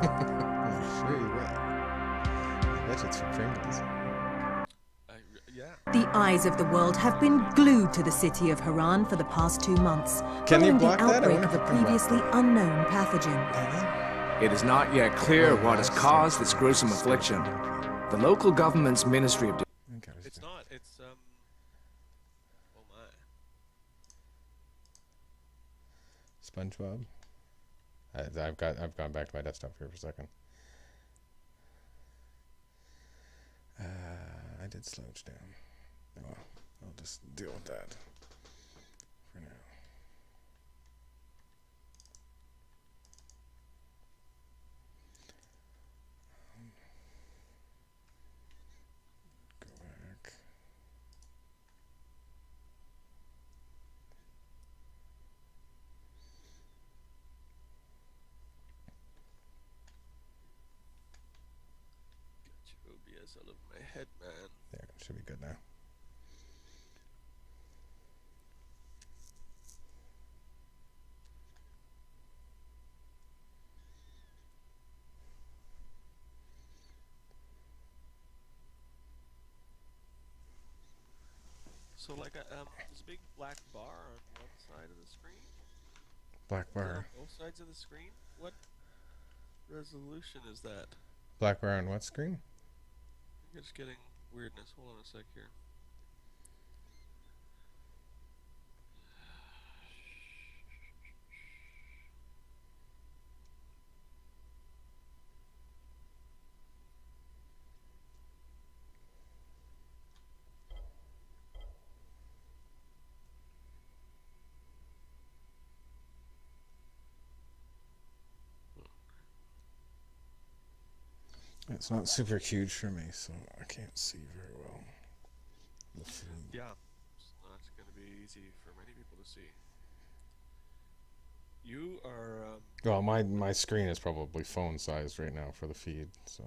I'm sure you will. I bet it's for Pringles. Yeah. The eyes of the world have been glued to the city of Haran for the past 2 months, Can you following the block that? I outbreak wonder of a if you can block previously that. unknown pathogen. It is not yet clear what has caused this gruesome affliction. The local government's Ministry of It's not. It's Oh my. SpongeBob. I've gone back to my desktop here for a second. I did slouch down. Oh, well, I'll just deal with that for now. Go back. Get your OBS out of my head, man. There, it should be good now. So like there's a big black bar on one side of the screen. Black Is it on bar. both sides of the screen? What resolution is that? Black bar on what screen? You're just getting weirdness. Hold on a sec here. It's not super huge for me, so I can't see very well. The feed. Yeah, it's not going to be easy for many people to see. You are. Well, my screen is probably phone sized right now for the feed, so.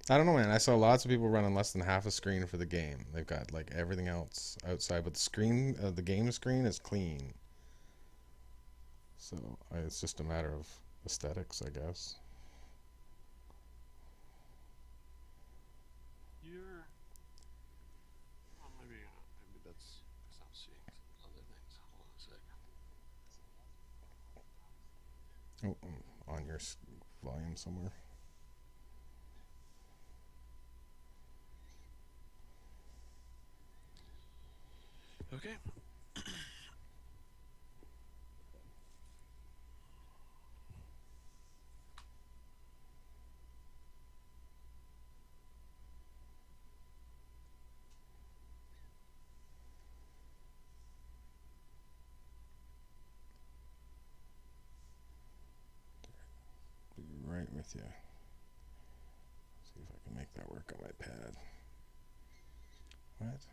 I don't know, man. I saw lots of people running less than half a screen for the game. They've got like everything else outside, but the screen, the game screen is clean. So it's just a matter of aesthetics, I guess. You're. Well, maybe that's because I'm seeing other things. Hold on a sec. Oh, on your volume somewhere. Okay. Be right with you. See if I can make that work on my pad. What?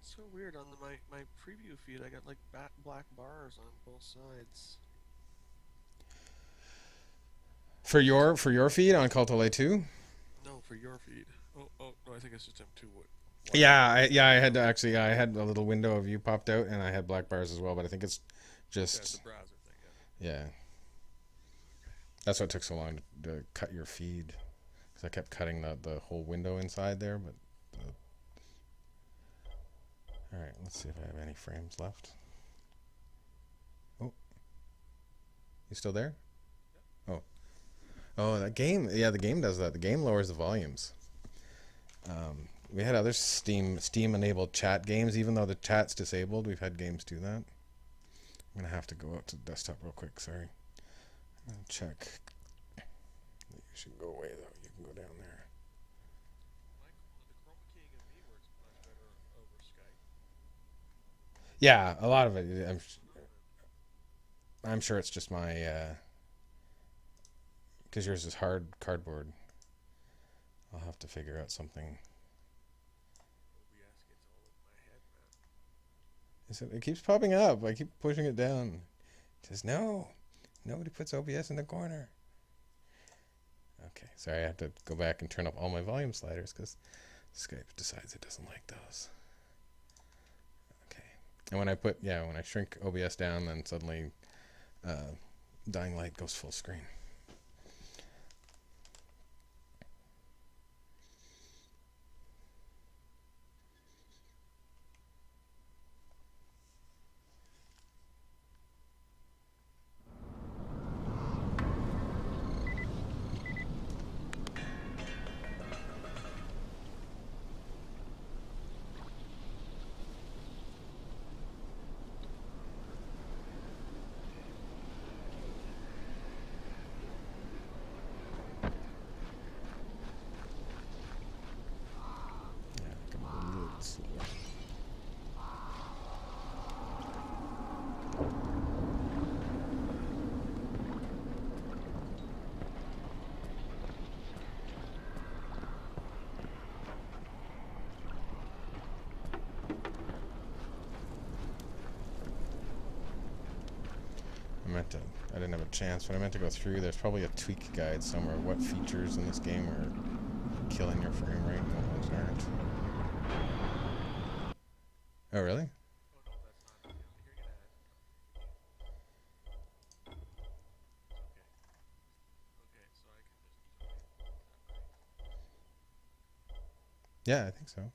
So weird on my preview feed. I got like black bars on both sides. For your feed on Cult of Lay 2? No, for your feed. Oh no, I think it's just M2. Yeah, I had to actually. I had a little window of you popped out, and I had black bars as well. But I think it's just. Yeah, it's a browser thing. Yeah. Yeah. That's what took so long to cut your feed, because I kept cutting the whole window inside there. But all right, let's see if I have any frames left. Oh, you still there? Oh, oh, that game. Yeah, the game does that. The game lowers the volumes. We had other Steam enabled chat games, even though the chat's disabled. We've had games do that. I'm gonna have to go out to the desktop real quick. Sorry. I'm gonna check. You should go away though. You can go down there. The Chroma King and me works much better over Skype. Yeah, a lot of it. I'm sure it's just my. Because yours is hard cardboard. I'll have to figure out something. OBS gets all in my head, man. It keeps popping up. I keep pushing it down. It says, no. Nobody puts OBS in the corner. Okay, sorry, I have to go back and turn up all my volume sliders because Skype decides it doesn't like those. Okay, and when I shrink OBS down, then suddenly Dying Light goes full screen. I didn't have a chance, but I meant to go through. There's probably a tweak guide somewhere. What features in this game are killing your frame rate and what ones aren't. Oh, really? Yeah, I think so.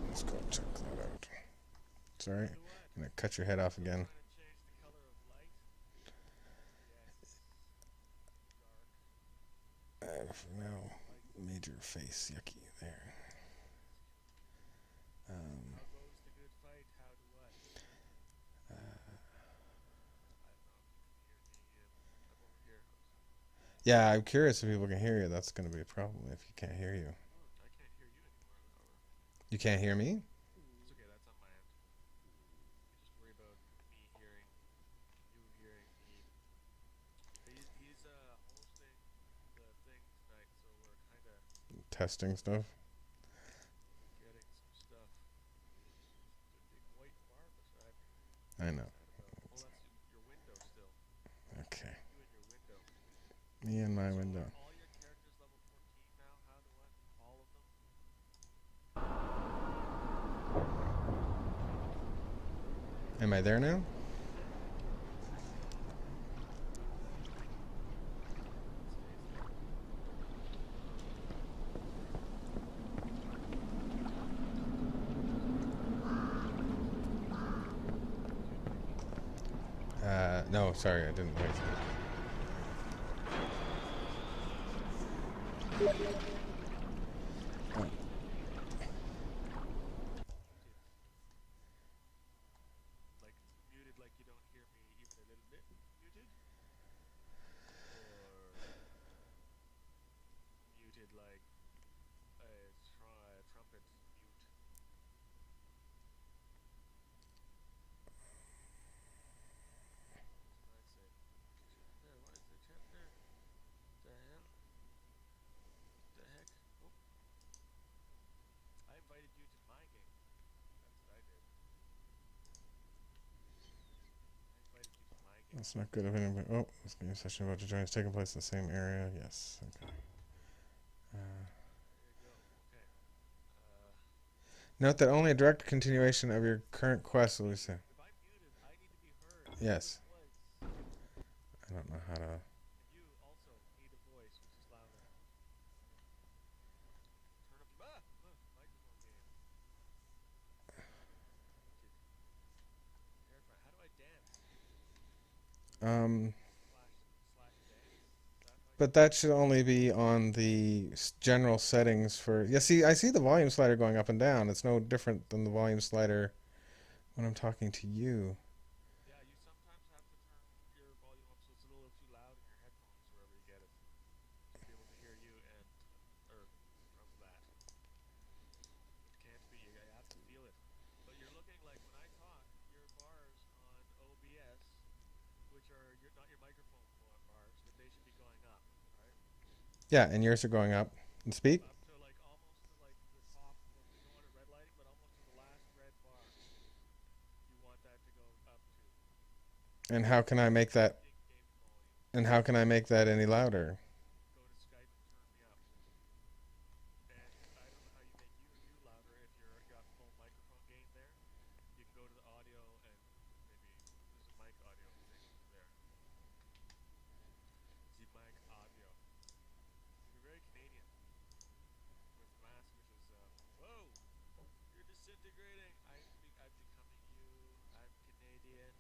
Let's go check that out. Sorry, I'm gonna cut your head off again. No, major face yucky there. Yeah, I'm curious if people can hear you. That's going to be a problem if you can't hear you. You can't hear me? It's okay, that's on my end. You just worry about me hearing, you hearing me. He's hosting the thing tonight, so we're kind of Testing stuff. getting some stuff. The big white bar beside me. I know. Well, that's your window still. Okay. You and your window. Me and my window. Are all your characters level 14 now? How do I? All of them? Am I there now? No, sorry, I didn't wait. Oh. Like muted, like you don't hear me even a little bit muted? Or muted like a trumpet mute? There, why is the chat there? The hell? The heck? Whoop. I invited you to my game. That's what I did. I invited you to my game. That's not good if anybody. Oh, this game session about to join is taking place in the same area. Yes. Okay. There you go. Okay. Note that only a direct continuation of your current quest will be sent. If I'm muted, I need to be heard. Yes. Voice. I don't know how to. And you also need a voice which is louder. Turn up the microphone gain. Terrifying. How do I dance? Slash dance? Is that how But that should only be on the general settings for. Yeah, see, I see the volume slider going up and down. It's no different than the volume slider when I'm talking to you. Yeah, you sometimes have to turn your volume up so it's a little too loud in your headphones wherever you get it. To be able to hear you and or from that. It can't be, you have to feel it. But you're looking like when I talk, your bars Yeah, and yours are going up. And speak. up to like almost to like the top of the, you don't want it red lighting, but almost to the last red bar. You want that to go up to. And how can I make that? In-game volume. And how can I make that any louder? Go to Skype and turn me up. And I don't know how you make you louder if you're got full microphone gain there. You can go to the audio and maybe there's a mic audio thing there. The mic audio. You're very Canadian with the mask, which is whoa, you're disintegrating. I'm becoming you. I'm Canadian.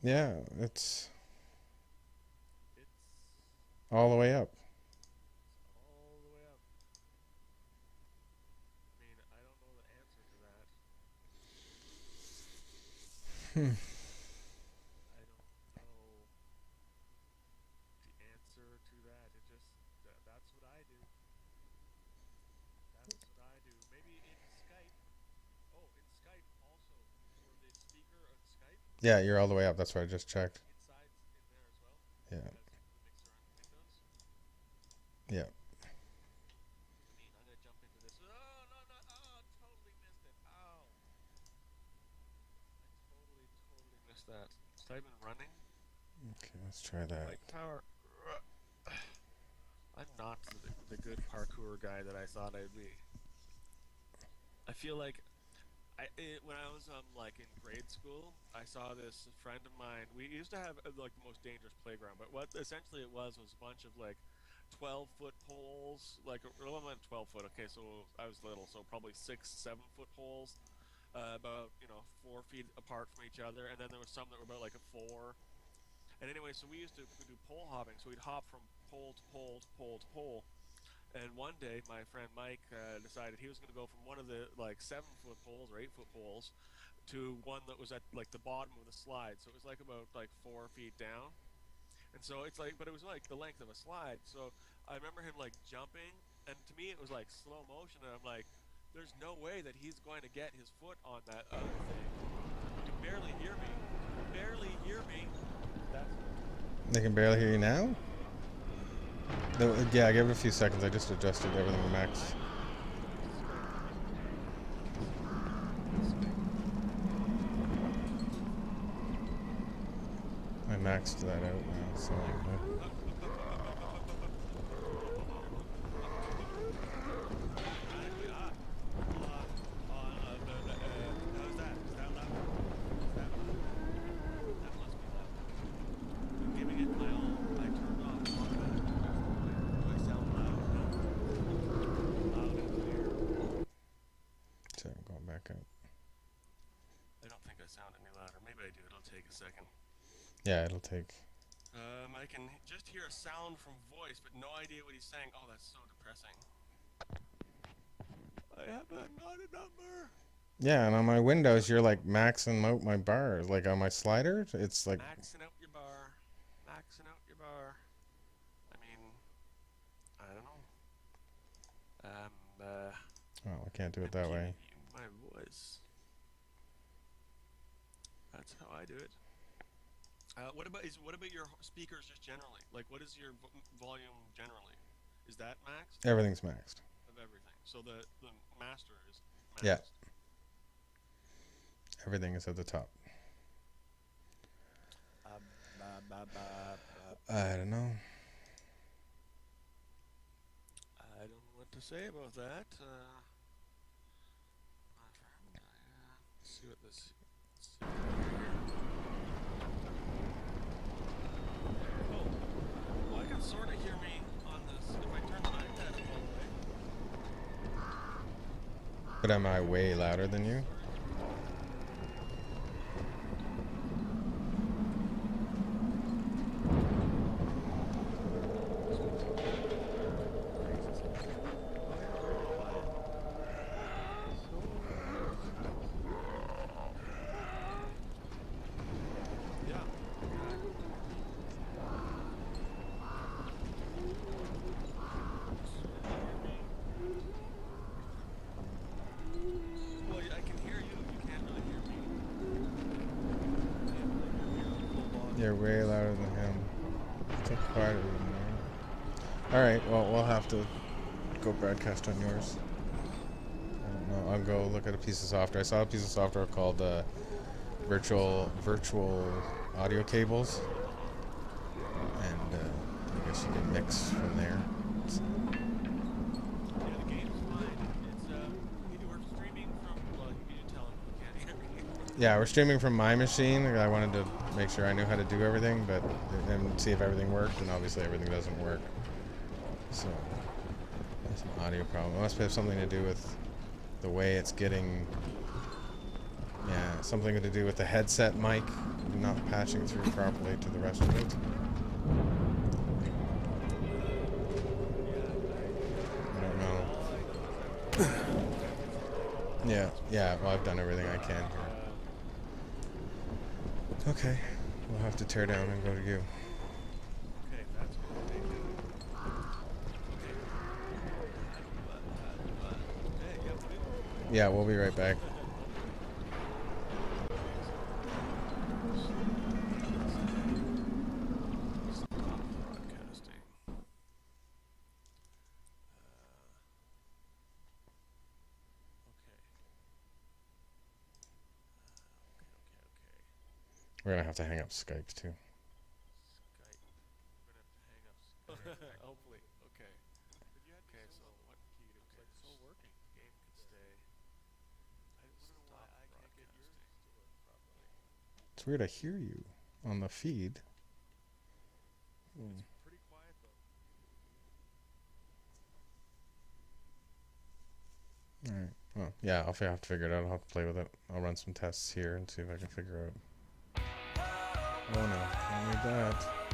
Yeah, it's It's all the way up. all the way up. I mean, I don't know the answer to that. I don't know the answer to that. It just that's what I do. That's what I do. Maybe in Skype. Oh, in Skype also for the speaker of Skype. Yeah, you're all the way up. That's what I just checked. Inside's in there as well. Yeah. That's the mixer on Windows. Yeah. I mean, I'm gonna jump into this. Oh no no! Oh, totally missed it. Ow! I totally missed that. Type in running. Okay, let's try that. Like power. I'm not the good parkour guy that I thought I'd be. I feel like when I was like in grade school, I saw this friend of mine. We used to have like the most dangerous playground, but what essentially it was a bunch of like 12-foot poles. Like well, not 12 foot. Okay, so I was little, so probably 6-7 foot poles, about 4 feet apart from each other, and then there was some that were about like a 4. And anyway, so we used to do pole hopping. So we'd hop from pole to pole to pole to pole. And one day, my friend Mike decided he was going to go from one of the like 7-foot poles or 8-foot poles to one that was at like the bottom of the slide. So it was like about like 4 feet down. And so it's like, but it was like the length of a slide. So I remember him like jumping, and to me it was like slow motion. And I'm like, there's no way that he's going to get his foot on that other thing. You can barely hear me. Barely hear me. That's They can barely hear you now? Yeah, give it a few seconds. I just adjusted everything to max. I maxed that out now, so... So I'm going back up. I don't think I sound any louder. Maybe I do. It'll take a second. Yeah, it'll take... I can just hear a sound from voice, but no idea what he's saying. Oh, that's so depressing. I have not a number. Yeah, and on my Windows, you're like maxing out my bars. Like on my slider, it's like... Maxing out your bar. Maxing out your bar. I mean, I don't know. Oh, I can't do it that way. My voice. That's how I do it. What about your speakers just generally? Like, what is your volume generally? Is that maxed? Everything's maxed. Of everything. So the master is maxed. Yeah. Everything is at the top. I don't know. I don't know what to say about that. Let's see what this. Oh, well, I can sort of hear me on this if I turn the iPad up all the way. But am I way louder than you? Well, I can hear You're way louder than him. So quieter than me. Alright, well, we'll have to go broadcast on yours. I don't know. I'll go look at a piece of software. I saw a piece of software called virtual audio cables. And I guess you can mix from there. So, Yeah, the game's fine. We're streaming from. Well, you need to tell him you can't hear me. yeah, we're streaming from my machine. I wanted to make sure I knew how to do everything, but and see if everything worked, and obviously everything doesn't work. So, there's an audio problem. It must have something to do with the way it's getting. Yeah, something to do with the headset mic not patching through properly to the rest of it. I don't know. Yeah, well, I've done everything I can here. Okay, we'll have to tear down and go to you. Okay, that's good. Thank you. Okay. Hey, yeah, Yeah, we'll be right back. broadcasting. Okay. We're gonna have to hang up Skype too. Skype. We're gonna have to hang up Skype. Hopefully. Okay. Okay, so what key do we it's still working. Game can stay. I don't know why I can't get yours to work properly. It's weird. I hear you on the feed. It's pretty quiet though. All right. Well, yeah, I'll have to figure it out. I'll have to play with it. I'll run some tests here and see if I can figure out. Oh no, I need that.